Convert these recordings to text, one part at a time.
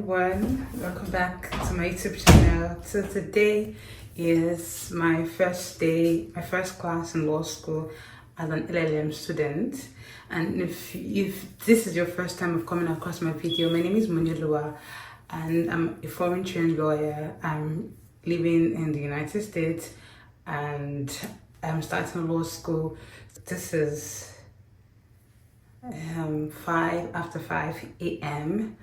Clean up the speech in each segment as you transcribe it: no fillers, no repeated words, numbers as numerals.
everyone, welcome back to my YouTube channel. So today is my first day, my first class in law school as an LLM student. And if this is your first time of coming across my video, my name is Munilua and I'm a foreign trained lawyer. I'm living in the United States and I'm starting law school. This is 5 a.m.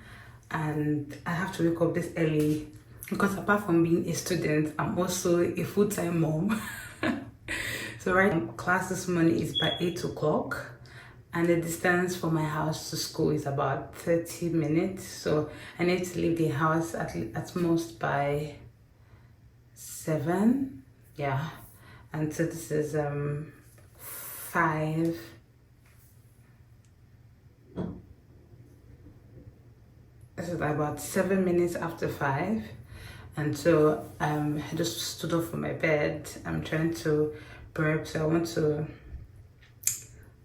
and I have to wake up this early because apart from being a student, I'm also a full-time mom. So right now, class this morning is by 8 o'clock and the distance from my house to school is about 30 minutes. So I need to leave the house at most by 7. Yeah. And so this is 5. This is about 7 minutes after 5, and so I just stood up from my bed. I'm trying to prep, so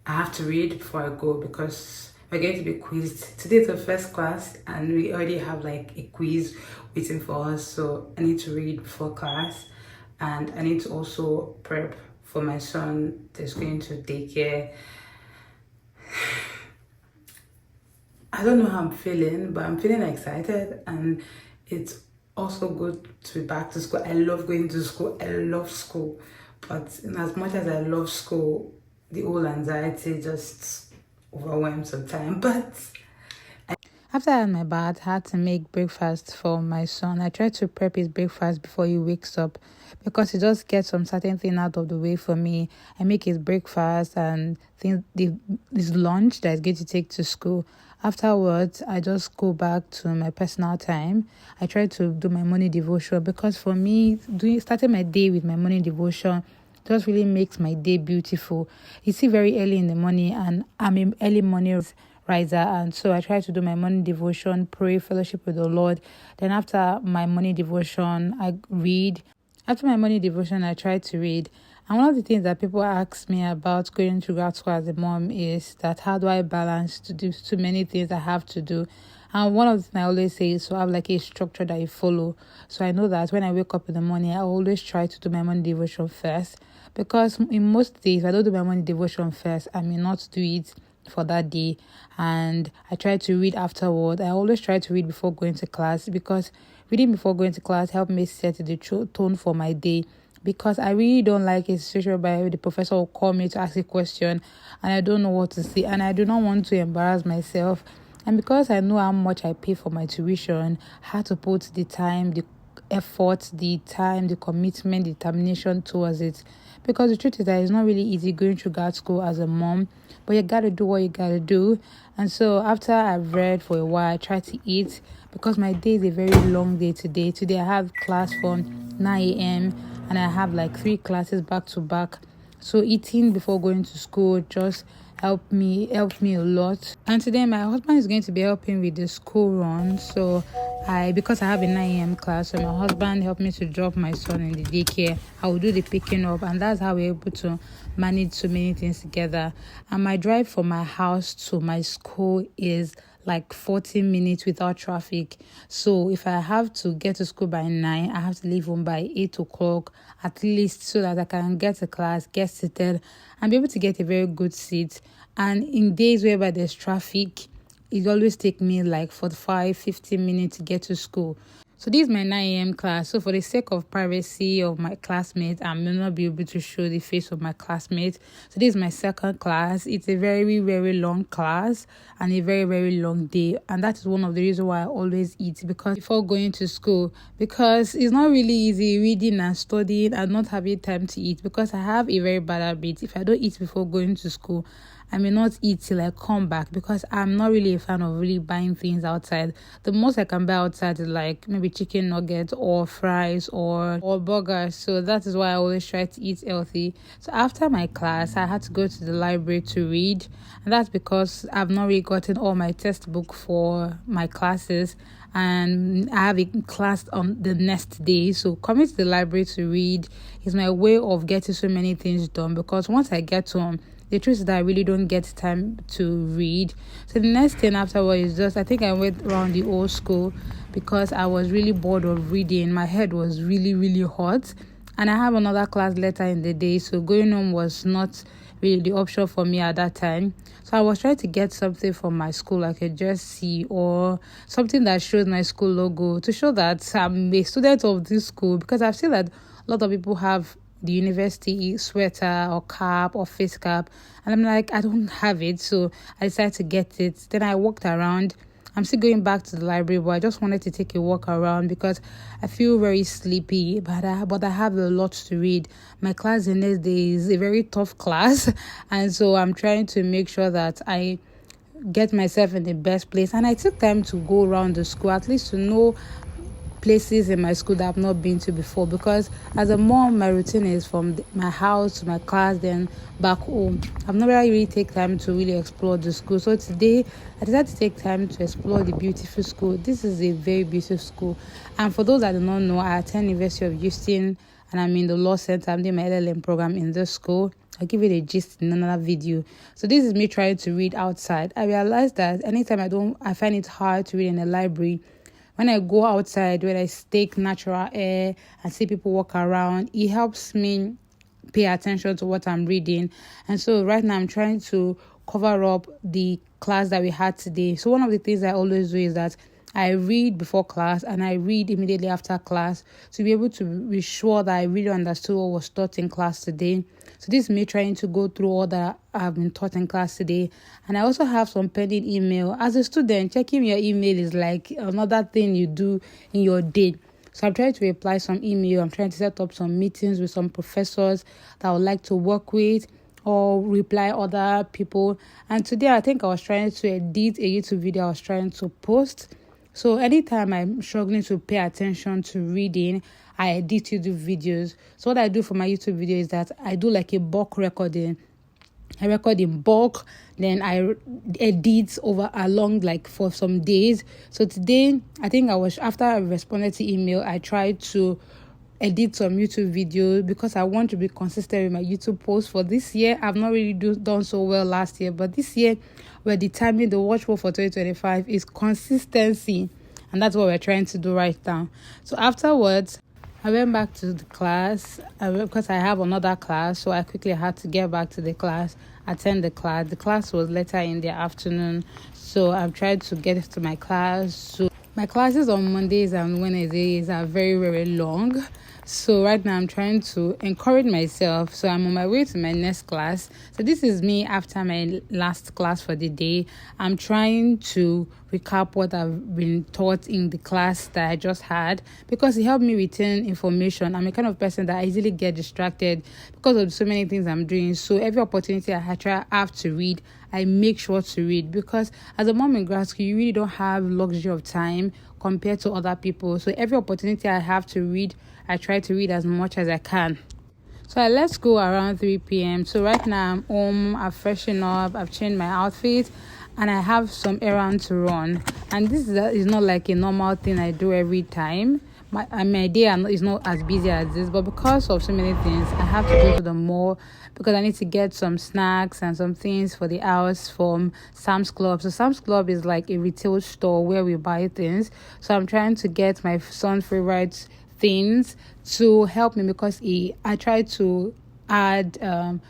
I have to read before I go because we're going to be quizzed. Today's the first class and we already have like a quiz waiting for us, so I need to read before class and I need to also prep for my son that's going to daycare. I don't know how I'm feeling, but I'm feeling excited and it's also good to be back to school. I love going to school. I love school. But in as much as I love school, the whole anxiety just overwhelms sometimes. But after I had my bath, I had to make breakfast for my son. I try to prep his breakfast before he wakes up because it just gets some certain thing out of the way for me. I make his breakfast and his lunch that he's going to take to school. Afterwards, I just go back to my personal time. I try to do my morning devotion because for me, starting my day with my morning devotion just really makes my day beautiful. It's still very early in the morning and I'm an early morning riser, and so I try to do my morning devotion, pray, fellowship with the Lord. Then after my morning devotion, I read. After my morning devotion, I try to read. And one of the things that people ask me about going to grad school as a mom is that how do I balance to do too many things I have to do? And one of the things I always say is to have like a structure that you follow. So I know that when I wake up in the morning, I always try to do my morning devotion first. Because in most days, if I don't do my morning devotion first, I may not do it for that day, and I try to read afterward. I always try to read before going to class because reading before going to class helped me set the tone for my day, because I really don't like a situation where the professor will call me to ask a question and I don't know what to say and I do not want to embarrass myself. And because I know how much I pay for my tuition, I had to put the time, the effort, the time, the commitment, the determination towards it. Because the truth is that it's not really easy going through grad school as a mom, but you gotta do what you gotta do. And so after I've read for a while, I try to eat because my day is a very long day today. Today I have class from 9 a.m. and I have like 3 classes back to back. So eating before going to school just helped me a lot. And today my husband is going to be helping with the school run. So because I have a 9 a.m. class, so my husband helped me to drop my son in the daycare. I will do the picking up, and that's how we're able to manage so many things together. And my drive from my house to my school is like 40 minutes without traffic. So if I have to get to school by 9, I have to leave home by 8 o'clock at least, so that I can get to class, get seated, and be able to get a very good seat. And in days whereby there's traffic, it always takes me like 45-50 minutes to get to school. So this is my 9 a.m. class. So for the sake of privacy of my classmates, I may not be able to show the face of my classmates. So this is my second class. It's a very, very long class and a very, very long day. And that is one of the reasons why I always eat before going to school. Because it's not really easy reading and studying and not having time to eat. Because I have a very bad habit. If I don't eat before going to school, I may not eat till I come back because I'm not really a fan of really buying things outside. The most I can buy outside is like maybe chicken nuggets or fries or burgers. So that is why I always try to eat healthy. So after my class, I had to go to the library to read. And that's because I've not really gotten all my textbook for my classes. And I have a class on the next day. So coming to the library to read is my way of getting so many things done, because once I get home, the truth is that I really don't get time to read. So the next thing afterwards is just, I think I went around the old school because I was really bored of reading. My head was really, really hot. And I have another class later in the day, so going home was not really the option for me at that time. So I was trying to get something from my school I could just see, or something that shows my school logo to show that I'm a student of this school, because I've seen that a lot of people have the university sweater or cap or face cap, and I'm like, I don't have it, so I decided to get it. Then I walked around. I'm still going back to the library, but I just wanted to take a walk around because I feel very sleepy, but I have a lot to read. My class the next day is a very tough class, and so I'm trying to make sure that I get myself in the best place. And I took time to go around the school, at least to know places in my school that I've not been to before, because as a mom, my routine is from my house to my class, then back home. I've never really take time to really explore the school. So today I decided to take time to explore the beautiful school. This is a very beautiful school, and for those that do not know, I attend University of Houston and I'm in the law center. I'm doing my LLM program in this school. I'll give it a gist in another video. So this is me trying to read outside. I realized that anytime I find it hard to read in a library, when I go outside, when I take natural air and see people walk around, it helps me pay attention to what I'm reading. And so right now I'm trying to cover up the class that we had today. So one of the things I always do is that I read before class and I read immediately after class to be able to be sure that I really understood what was taught in class today. So this is me trying to go through all that I've been taught in class today. And I also have some pending email. As a student, checking your email is like another thing you do in your day. So I'm trying to reply some email. I'm trying to set up some meetings with some professors that I would like to work with, or reply other people. And today I think I was trying to edit a YouTube video I was trying to post. So anytime I'm struggling to pay attention to reading, I edit YouTube videos. So what I do for my YouTube video is that I do like a bulk recording. I record in bulk, then I edit along like for some days. So today, I think after I responded to email, I tried to edit some YouTube videos because I want to be consistent with my YouTube posts for this year. I've not really done so well last year, but this year we're determining the watchword for 2025 is consistency, and that's what we're trying to do right now. So afterwards, I went back to the class because I have another class, so I quickly had to get back to the class, attend the class. The class was later in the afternoon, so I've tried to get to my class. So my classes on Mondays and Wednesdays are very, very long. So right now I'm trying to encourage myself. So I'm on my way to my next class. So this is me after my last class for the day. I'm trying to recap what I've been taught in the class that I just had, because it helped me retain information. I'm a kind of person that I easily get distracted because of so many things I'm doing. So every opportunity I have to read, I make sure to read, because as a mom in grad school, you really don't have luxury of time compared to other people. So every opportunity I have to read, I try to read as much as I can. So I let school around 3 p.m. So right now I'm home, I've freshened up, I've changed my outfit, and I have some errands to run. And this is not like a normal thing I do every time. My day is not as busy as this, but because of so many things, I have to go to the mall because I need to get some snacks and some things for the house from Sam's Club. So Sam's Club is like a retail store where we buy things. So I'm trying to get my son's favorite things to help me, because I try to add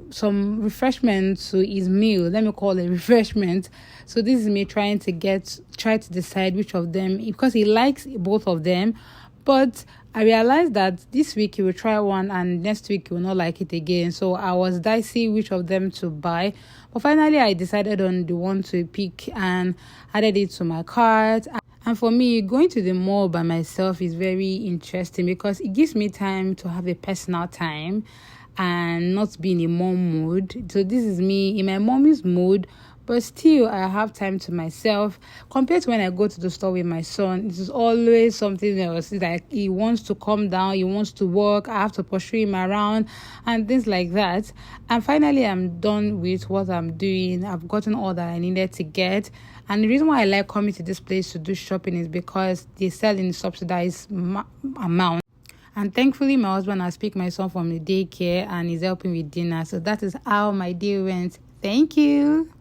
some refreshment to his meal. Let me call it refreshment. So this is me trying to decide which of them, because he likes both of them. But I realized that this week he will try one and next week he will not like it again. So I was dicey which of them to buy. But finally I decided on the one to pick and added it to my cart. And for me, going to the mall by myself is very interesting because it gives me time to have a personal time and not be in a mom mood. So this is me in my mommy's mood, but still I have time to myself. Compared to when I go to the store with my son, it is always something else. It's like he wants to calm down, he wants to work, I have to pursue him around and things like that. And finally, I'm done with what I'm doing. I've gotten all that I needed to get. And the reason why I like coming to this place to do shopping is because they sell in subsidized amount. And thankfully, my husband has picked my son from the daycare and is helping with dinner. So that is how my day went. Thank you.